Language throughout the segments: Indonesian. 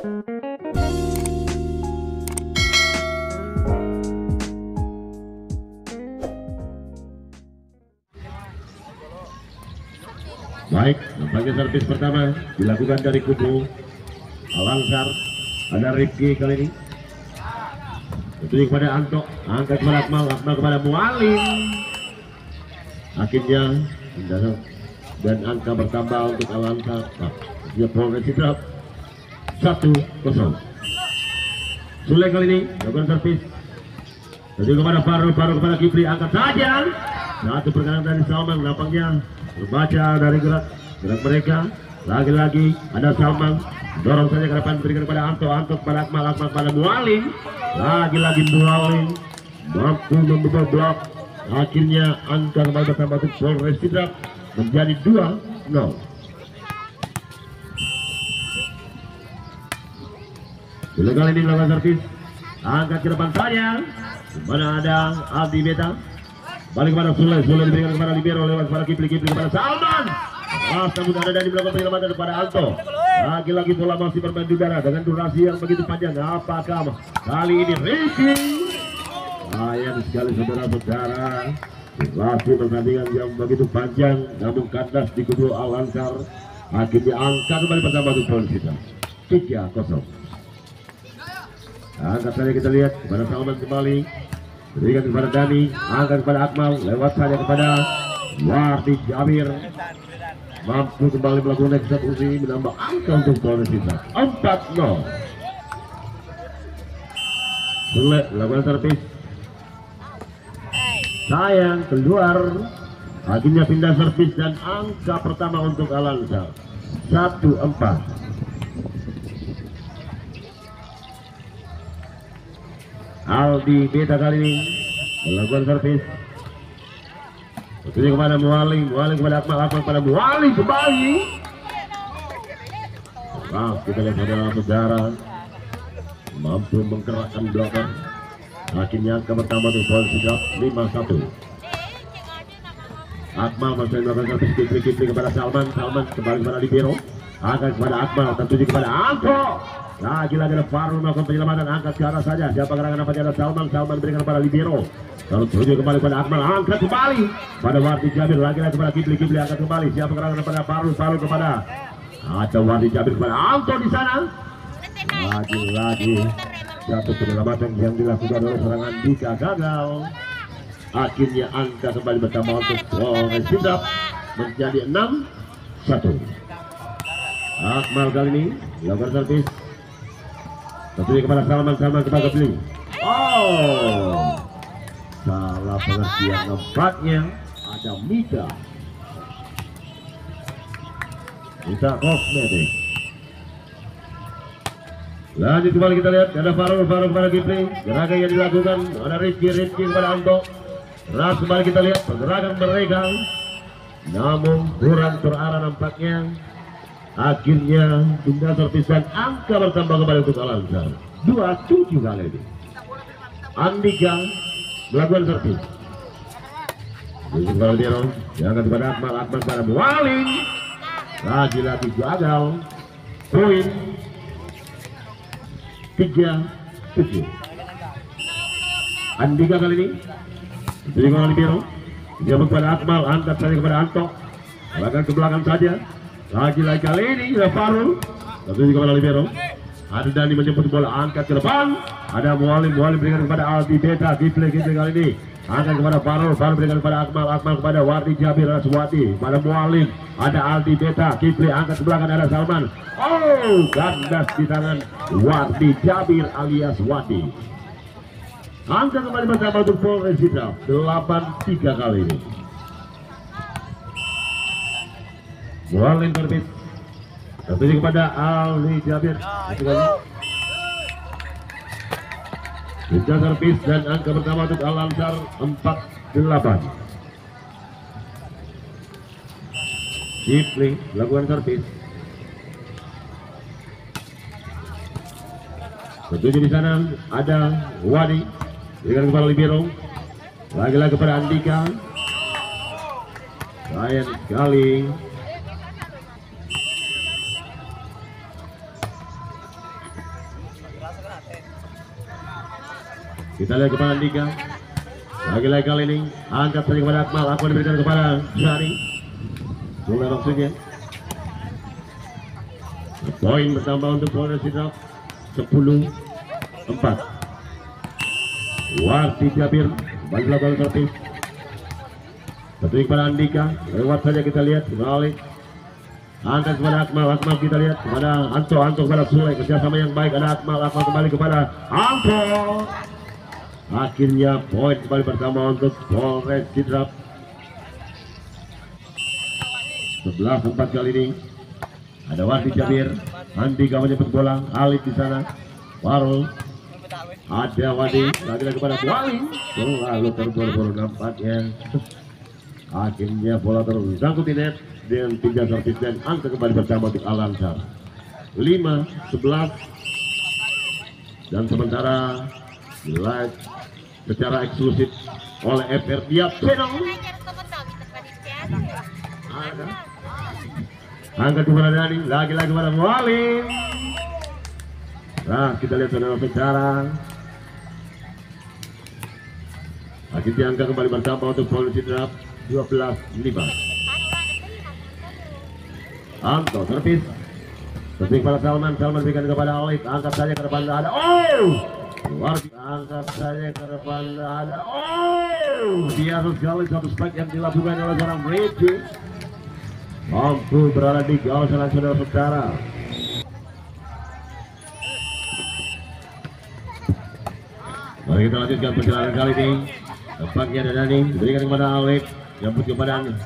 Baik, nampaknya servis pertama dilakukan dari kubu Al-Ansar. Ada Rifki kali ini. Itu kepada Anto, angkat kepada Akmal, Akmal kepada Mualim. Akhirnya dan angka bertambah untuk Al-Ansar. Dia Polres Sidrap 1-0. Sule kali ini lakukan servis. Jadi kepada Faru kepada Kipli, angkat saja. Satu pergerakan dari Salman, nampaknya terbaca dari gerak mereka. Lagi-lagi ada Salman, dorong saja ke depan, berikan kepada Anto kepada Akmal kepada Mualim. Lagi-lagi Mualim mampu membuka blok. Akhirnya angka kembali bertambah untuk Polres Sidrap menjadi 2-0. Bila kali ini melakukan servis, angkat ke depan saja. Mana ada Aldi Beta, balik kepada Sule diberikan kepada Libero lewat kepada Kipli kepada Salman. Namun ada dari belakang penyelamatan kepada Anto. Lagi-lagi bola masih bermain di udara dengan durasi yang begitu panjang. Apakah kali ini Ricky? Sayang sekali saudara-saudara, durasi pertandingan yang begitu panjang, namun kandas di kubu Al-Ansar. Akhirnya angka kembali pertama untuk Polres Sidrap 3-0. Angkat saja kita lihat kepada Salman kembali, berikan kepada Dani, angkat kepada Akmal, lewat saja kepada Wardi Jabir. Mampu kembali melakukan eksekusi, menambah angka untuk Polres Sidrap 4-0. Sule lakukan servis, sayang keluar. Akhirnya pindah servis dan angka pertama untuk Al-Ansar 1-4. Aldi Beta kali ini melakukan servis. Ini kepada Mualim kepada Akmal kepada Mualim kembali. Kita lihat saudara-saudara, mampu menggerakkan belakang. Akhirnya angka pertama untuk Polres Sidrap 5-1. Akmal masih melakukan servis, Kipli kepada Salman kembali kepada Libero, angkat kepada Akmal, tertuju kepada Anto. Lagi-lagi ada Faru melakukan penyelamatan, angkat ke arah saja. Siapa gerangan apa ada Salman berikan kepada Libero. Lalu tuju kembali kepada Akmal, angkat kembali pada Wardi Jabir, lagi-lagi kepada Kipli angkat kembali. Siapa gerangan kepada Faru kepada ada Wardi Jabir kepada Anto di sana. Lagi-lagi satu penyelamatan yang dilakukan oleh seorang Andika gagal. Akhirnya angka kembali bertambah untuk Polres Sidrap menjadi 6-1. Akmal kali ini lakukan servis, tertuju kepada Salman kepada Kipli. Salah pengertian nampaknya ada Mita kosmetik. Lanjut kembali kita lihat ada Faru kepada Kipli, gerakan yang dilakukan ada Rizky kepada Anto. Ras kembali kita lihat pergerakan mereka, namun kurang terarah nampaknya. Akhirnya pindah servis dan angka bertambah kembali untuk Al-Ansar 27 kali ini. Andika melakukan servis, jangan kepada Akmal kepada Mualim. Lagi-lagi gagal. Poin 3-7. Andika kali ini berikan Libero, dia kepada Akmal, angkat saja kepada Anto, lakukan ke belakang saja. Lagi-lagi kali ini ada Faru, tertuju kepada Libero. Ada Dani menjemput bola, angkat ke depan. Ada Mualim berikan kepada Aldi Beta. Kipli kali ini angkat kepada Faru berikan kepada Akmal kepada Wardi Jabir Raswati. Pada Mualim ada Aldi Beta. Kipli angkat ke belakang, ada Salman. Gandas di tangan Wardi Jabir alias Wadi. Angka kembali bersama untuk Polres Sidrap 8-3 kali ini. Mualim terbit, tertuju kepada Aldi Jabir. Pindah servis dan angka pertama untuk Al-Ansar 4-8. Kipli lakukan servis, tertuju di sana ada Wadi, berikan kepada Libero, lagi-lagi kepada Andika. Sayang sekali Kita lihat kepada Andika. Lagi-lagi kali ini angkat saja kepada Akmal. Akmal diberikan kepada Jari. Mulai maksudnya. Poin bertambah untuk Polres Sidrap 10-4. Warti Jabir kembali melakukan servis. Satu kepada Andika. Lewat saja kita lihat balik. Angkat kepada Akmal. Akmal kita lihat kepada Anto. Anto kepada Sule. Kerjasama yang baik ada Akmal. Akmal kembali kepada Anto. Akhirnya poin kembali pertama untuk Polres Sidrap. 11-4 kali ini. Ada Warti Jabir, Andika menyebut bola, Alif di sana, Warul, ada Wadi, lagi-lagi kepada Wali, lalu terburu-buru nampaknya. Akhirnya bola tersangkut di net dengan pindah servis dan angka kembali bersama untuk Al-Ansar. 5-11 dan sementara live secara eksklusif oleh FR Diap Channel. Angkat kepada Dani, lagi-lagi kepada Mualim. Nah, kita lihat saudara secara. Akhirnya angka kembali bersama untuk Polres Sidrap 12-5. Anto servis. Servis kepada Salman, Salman berikan kepada Alif. Angkat saja ke depan ada. Angkat saja ke depan ada. Biasa sekali satu spike yang dilakukan oleh seorang Regi. Mampu berada di kawasan saudara-saudara. Mari kita lanjutkan perjalanan kali ini. Tempatnya ada Dani, diberikan kepada Alif, jemput kepada Adi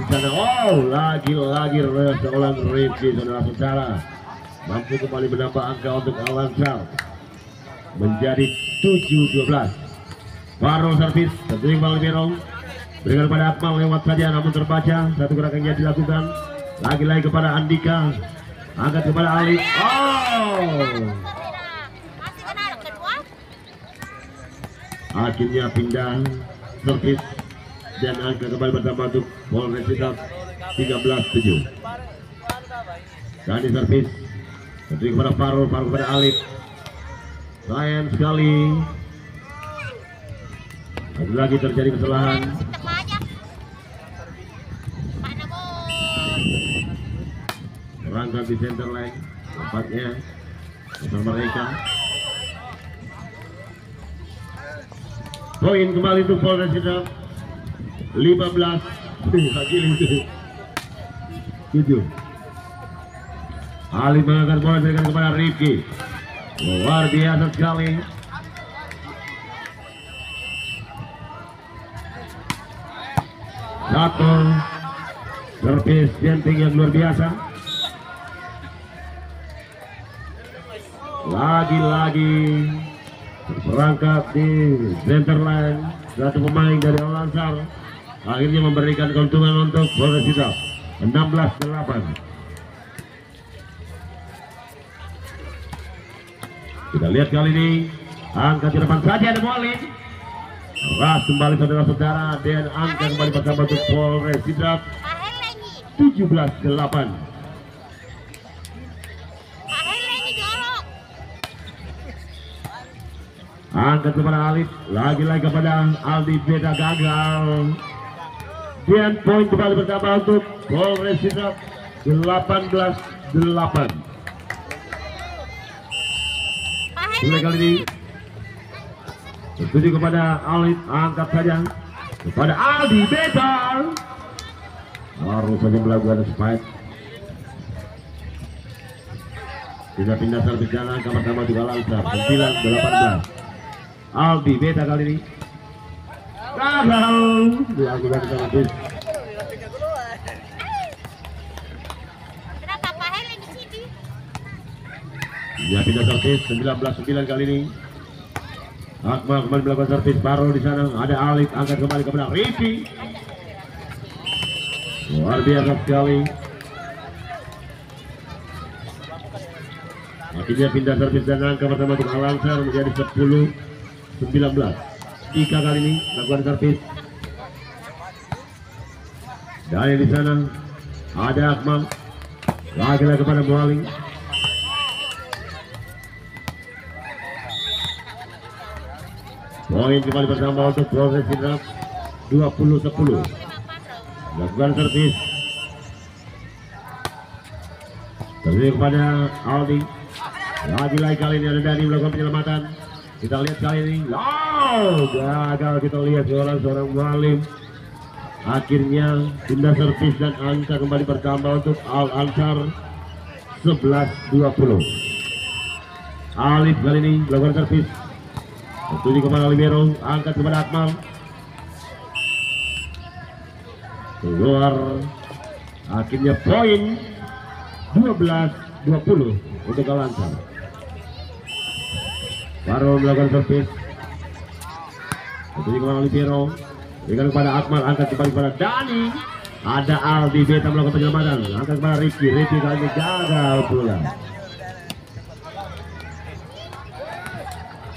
di sana. Lagi-lagi seorang Rifki saudara-saudara. Mampu kembali menambah angka untuk Al-Ansar menjadi 7-12. Farul servis, tentunya kembali Berong. Berikan kepada Akmal lewat saja namun terbaca. Satu gerakan yang dilakukan. Lagi-lagi kepada Andika. Angkat kepada Ali. Akhirnya pindah servis dan angka kembali bersama untuk Polres Sidrap 13-7. Dani servis. Tentunya kepada Farul. Farul kepada Alif. Sayang sekali. Lagi terjadi kesalahan. Rangka di center line, tempatnya bersama mereka. Poin kembali untuk Polres Sidrap 15 7. Ali mengangkat bola berikan kepada Rifki. Luar biasa sekali. Satu servis jenting yang luar biasa. Lagi-lagi berangkat di center line satu pemain dari Al-Ansar akhirnya memberikan keuntungan untuk Polres Sidrap 16-8. Kita lihat kali ini angka di depan saja ada Mualim. Ras kembali saudara-saudara dan angka kembali bersama untuk Polres Sidrap 17-8. Angkat kepada Alif, lagi-lagi kepada Aldi Beda gagal. Dan poin kembali pertama untuk Polres Sidrap 18-8. Mulai kali ini tertuju kepada Alif, angkat saja kepada Aldi Beda. Harus saja melakukan spike. Tidak pindah servis jalan, angka pertama juga Al-Ansar 9-18. Aldi Beda kali ini gagal dilakukan servis. Ya pindah servis 19-9 kali ini. Akmal kembali melakukan servis baru di sana. Ada Alif, angkat kembali kepada Rifki. Luar biasa sekali. Akhirnya pindah servis dan angka pertama untuk Al-Ansar menjadi 10-19. Ika kali ini lakukan servis. Dari di sana ada Akmal, lagi-lagi kepada Mualim. Poin kembali bersama untuk Polres Sidrap 20-10. Lakukan servis. Servis kepada Aldi. Lagi-lagi kali ini ada Dani melakukan penyelamatan. Kita lihat kali ini. Gagal kita lihat seorang Mualim. Akhirnya pindah servis dan angka kembali bertambah untuk Al-Ansar 11-20. Alif kali ini melakukan servis. Tuju kepada libero, angkat kepada Akmal. Keluar. Akhirnya poin 12-20 untuk Al-Ansar. Baru melakukan servis. Tuju kepada libero, berikan kepada Akmal, angkat kembali kepada Dani. Ada Aldi Beta melakukan penyelamatan, angkat kepada Ricky kali ini gagal pula.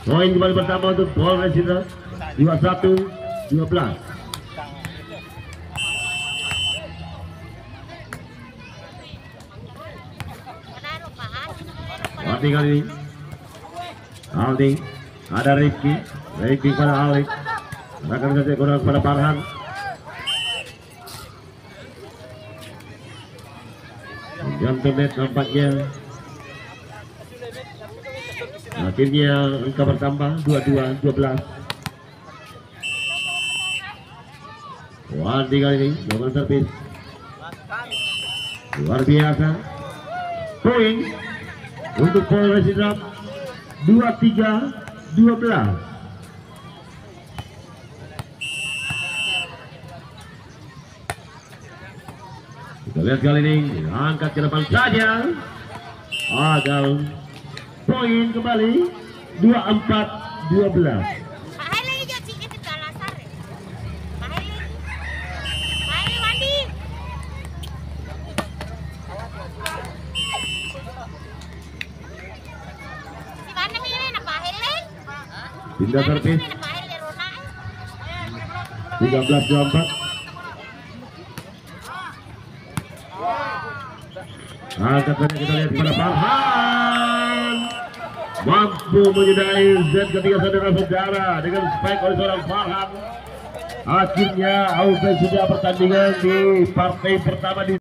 Poin kembali pertama untuk Polres Sidrap 21-12. Aldi kali ini. Aldi, ada Ricky kepada Alex. Akan saja kurang kepada Farhan. Jantung net nampaknya. Akhirnya angka bertambah 22-12. Wadi kali ini melakukan servis. Luar biasa. Poin untuk Polres Sidrap 23-12. Kita lihat kali ini angkat ke depan saja. Gagal. Poin kembali 24-12. Pindah servis 13-24. Angkat saja, kita lihat kepada Farhan. Mampu menyudahi Z ketiga saudara-saudara dengan spike oleh seorang Farhan. Akhirnya usai sudah pertandingan di partai pertama di